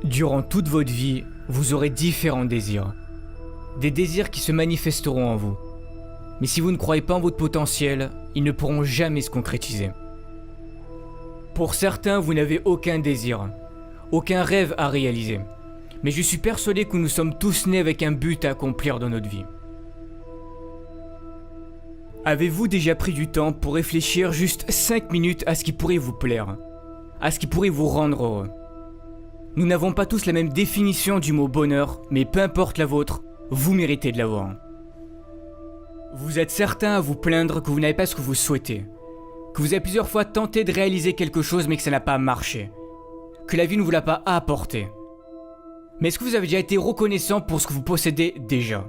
Durant toute votre vie, vous aurez différents désirs. Des désirs qui se manifesteront en vous. Mais si vous ne croyez pas en votre potentiel, ils ne pourront jamais se concrétiser. Pour certains, vous n'avez aucun désir, aucun rêve à réaliser. Mais je suis persuadé que nous sommes tous nés avec un but à accomplir dans notre vie. Avez-vous déjà pris du temps pour réfléchir juste 5 minutes à ce qui pourrait vous plaire, à ce qui pourrait vous rendre heureux? Nous n'avons pas tous la même définition du mot bonheur, mais peu importe la vôtre, vous méritez de l'avoir. Vous êtes certain à vous plaindre que vous n'avez pas ce que vous souhaitez, que vous avez plusieurs fois tenté de réaliser quelque chose mais que ça n'a pas marché, que la vie ne vous l'a pas apporté. Mais est-ce que vous avez déjà été reconnaissant pour ce que vous possédez déjà?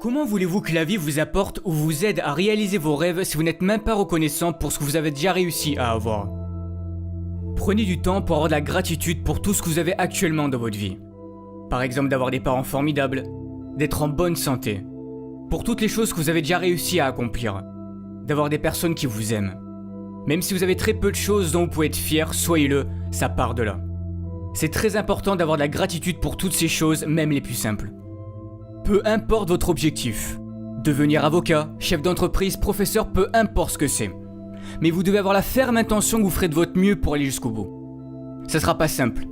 Comment voulez-vous que la vie vous apporte ou vous aide à réaliser vos rêves si vous n'êtes même pas reconnaissant pour ce que vous avez déjà réussi à avoir? Prenez du temps pour avoir de la gratitude pour tout ce que vous avez actuellement dans votre vie. Par exemple d'avoir des parents formidables, d'être en bonne santé, pour toutes les choses que vous avez déjà réussi à accomplir, d'avoir des personnes qui vous aiment. Même si vous avez très peu de choses dont vous pouvez être fier, soyez-le, ça part de là. C'est très important d'avoir de la gratitude pour toutes ces choses, même les plus simples. Peu importe votre objectif, devenir avocat, chef d'entreprise, professeur, peu importe ce que c'est. Mais vous devez avoir la ferme intention que vous ferez de votre mieux pour aller jusqu'au bout. Ça sera pas simple.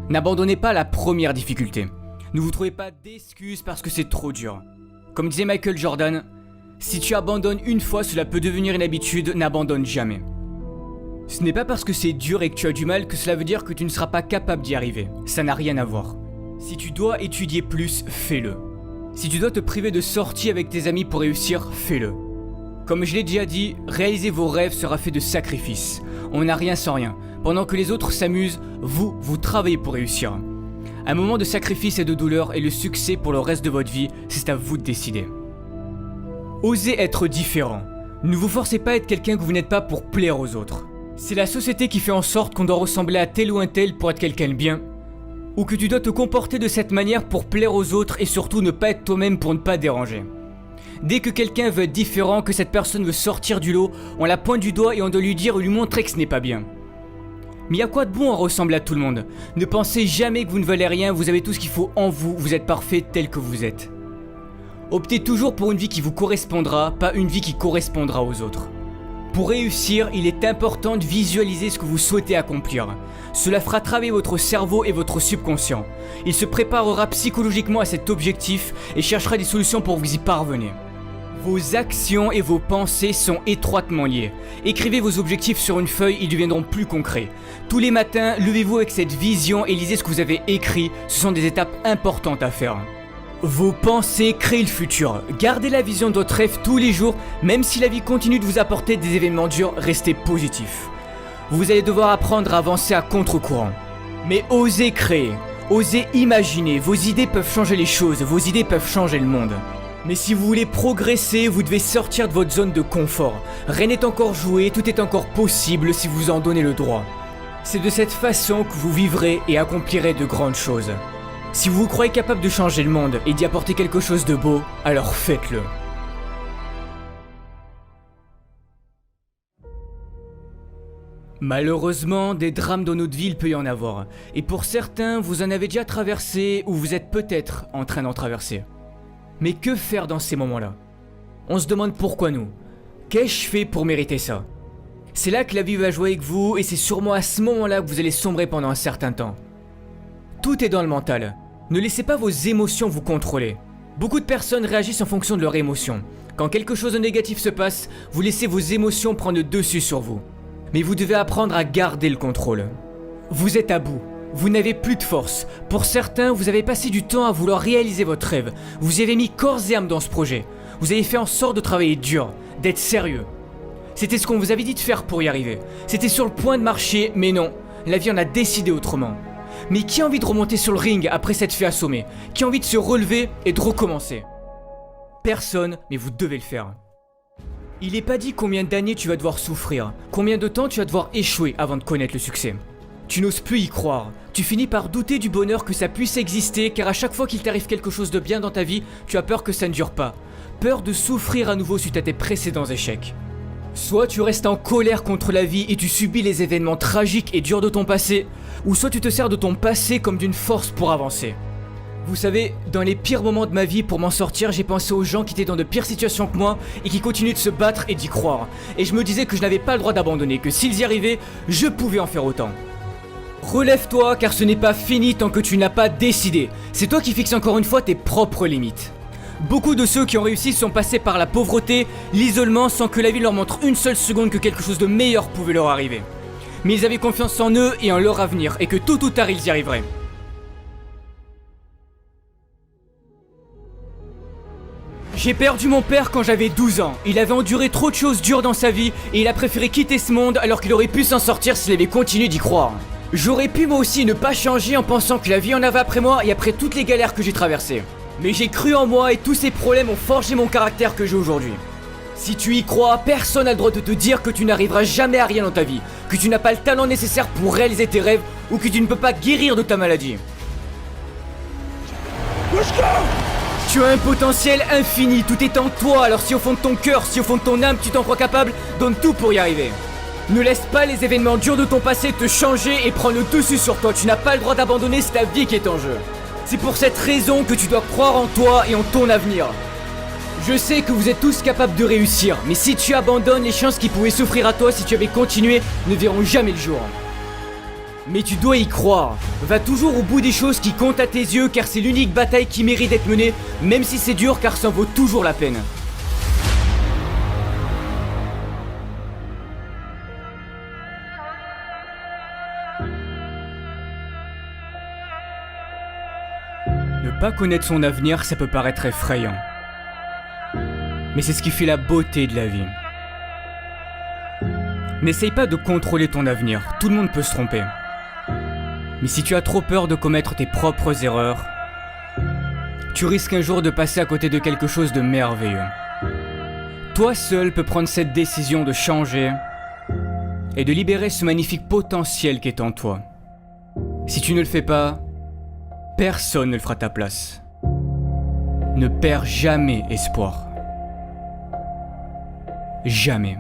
N'abandonnez pas la première difficulté. Ne vous trouvez pas d'excuses parce que c'est trop dur. Comme disait Michael Jordan, si tu abandonnes une fois, cela peut devenir une habitude, n'abandonne jamais. Ce n'est pas parce que c'est dur et que tu as du mal que cela veut dire que tu ne seras pas capable d'y arriver. Ça n'a rien à voir. Si tu dois étudier plus, fais-le. Si tu dois te priver de sorties avec tes amis pour réussir, fais-le. Comme je l'ai déjà dit, réaliser vos rêves sera fait de sacrifices. On n'a rien sans rien. Pendant que les autres s'amusent, vous travaillez pour réussir. Un moment de sacrifice et de douleur et le succès pour le reste de votre vie, c'est à vous de décider. Osez être différent. Ne vous forcez pas à être quelqu'un que vous n'êtes pas pour plaire aux autres. C'est la société qui fait en sorte qu'on doit ressembler à tel ou un tel pour être quelqu'un de bien, ou que tu dois te comporter de cette manière pour plaire aux autres et surtout ne pas être toi-même pour ne pas déranger. Dès que quelqu'un veut être différent, que cette personne veut sortir du lot, on la pointe du doigt et on doit lui dire ou lui montrer que ce n'est pas bien. Mais y a quoi de bon à ressembler à tout le monde? Ne pensez jamais que vous ne valez rien, vous avez tout ce qu'il faut en vous, vous êtes parfait tel que vous êtes. Optez toujours pour une vie qui vous correspondra, pas une vie qui correspondra aux autres. Pour réussir, il est important de visualiser ce que vous souhaitez accomplir. Cela fera travailler votre cerveau et votre subconscient. Il se préparera psychologiquement à cet objectif et cherchera des solutions pour vous y parvenir. Vos actions et vos pensées sont étroitement liées. Écrivez vos objectifs sur une feuille, ils deviendront plus concrets. Tous les matins, levez-vous avec cette vision et lisez ce que vous avez écrit. Ce sont des étapes importantes à faire. Vos pensées créent le futur. Gardez la vision de votre rêve tous les jours, même si la vie continue de vous apporter des événements durs, restez positif. Vous allez devoir apprendre à avancer à contre-courant. Mais osez créer, osez imaginer, vos idées peuvent changer les choses, vos idées peuvent changer le monde. Mais si vous voulez progresser, vous devez sortir de votre zone de confort. Rien n'est encore joué, tout est encore possible si vous en donnez le droit. C'est de cette façon que vous vivrez et accomplirez de grandes choses. Si vous vous croyez capable de changer le monde et d'y apporter quelque chose de beau, alors faites-le. Malheureusement, des drames dans notre vie, il peut y en avoir. Et pour certains, vous en avez déjà traversé ou vous êtes peut-être en train d'en traverser. Mais que faire dans ces moments-là? On se demande pourquoi nous. Qu'ai-je fait pour mériter ça? C'est là que la vie va jouer avec vous et c'est sûrement à ce moment-là que vous allez sombrer pendant un certain temps. Tout est dans le mental. Ne laissez pas vos émotions vous contrôler. Beaucoup de personnes réagissent en fonction de leurs émotions. Quand quelque chose de négatif se passe, vous laissez vos émotions prendre le dessus sur vous. Mais vous devez apprendre à garder le contrôle. Vous êtes à bout. Vous n'avez plus de force. Pour certains, vous avez passé du temps à vouloir réaliser votre rêve. Vous y avez mis corps et âme dans ce projet. Vous avez fait en sorte de travailler dur, d'être sérieux. C'était ce qu'on vous avait dit de faire pour y arriver. C'était sur le point de marcher, mais non. La vie en a décidé autrement. Mais qui a envie de remonter sur le ring après s'être fait assommer? Qui a envie de se relever et de recommencer? Personne, mais vous devez le faire. Il n'est pas dit combien d'années tu vas devoir souffrir, combien de temps tu vas devoir échouer avant de connaître le succès. Tu n'oses plus y croire, tu finis par douter du bonheur que ça puisse exister car à chaque fois qu'il t'arrive quelque chose de bien dans ta vie, tu as peur que ça ne dure pas. Peur de souffrir à nouveau suite à tes précédents échecs. Soit tu restes en colère contre la vie et tu subis les événements tragiques et durs de ton passé, ou soit tu te sers de ton passé comme d'une force pour avancer. Vous savez, dans les pires moments de ma vie, pour m'en sortir, j'ai pensé aux gens qui étaient dans de pires situations que moi et qui continuaient de se battre et d'y croire. Et je me disais que je n'avais pas le droit d'abandonner, que s'ils y arrivaient, je pouvais en faire autant. Relève-toi car ce n'est pas fini tant que tu n'as pas décidé. C'est toi qui fixes encore une fois tes propres limites. Beaucoup de ceux qui ont réussi sont passés par la pauvreté, l'isolement sans que la vie leur montre une seule seconde que quelque chose de meilleur pouvait leur arriver. Mais ils avaient confiance en eux et en leur avenir et que tôt ou tard ils y arriveraient. J'ai perdu mon père quand j'avais 12 ans. Il avait enduré trop de choses dures dans sa vie et il a préféré quitter ce monde alors qu'il aurait pu s'en sortir s'il avait continué d'y croire. J'aurais pu moi aussi ne pas changer en pensant que la vie en avait après moi et après toutes les galères que j'ai traversées. Mais j'ai cru en moi et tous ces problèmes ont forgé mon caractère que j'ai aujourd'hui. Si tu y crois, personne n'a le droit de te dire que tu n'arriveras jamais à rien dans ta vie, que tu n'as pas le talent nécessaire pour réaliser tes rêves ou que tu ne peux pas guérir de ta maladie. Tu as un potentiel infini, tout est en toi, alors si au fond de ton cœur, si au fond de ton âme tu t'en crois capable, donne tout pour y arriver. Ne laisse pas les événements durs de ton passé te changer et prendre le dessus sur toi, tu n'as pas le droit d'abandonner, c'est ta vie qui est en jeu. C'est pour cette raison que tu dois croire en toi et en ton avenir. Je sais que vous êtes tous capables de réussir, mais si tu abandonnes, les chances qui pouvaient s'offrir à toi si tu avais continué ne verront jamais le jour. Mais tu dois y croire. Va toujours au bout des choses qui comptent à tes yeux car c'est l'unique bataille qui mérite d'être menée, même si c'est dur car ça en vaut toujours la peine. Ne pas connaître son avenir, ça peut paraître effrayant. Mais c'est ce qui fait la beauté de la vie. N'essaye pas de contrôler ton avenir, tout le monde peut se tromper. Mais si tu as trop peur de commettre tes propres erreurs, tu risques un jour de passer à côté de quelque chose de merveilleux. Toi seul peux prendre cette décision de changer et de libérer ce magnifique potentiel qui est en toi. Si tu ne le fais pas, personne ne le fera à ta place. Ne perds jamais espoir. Jamais.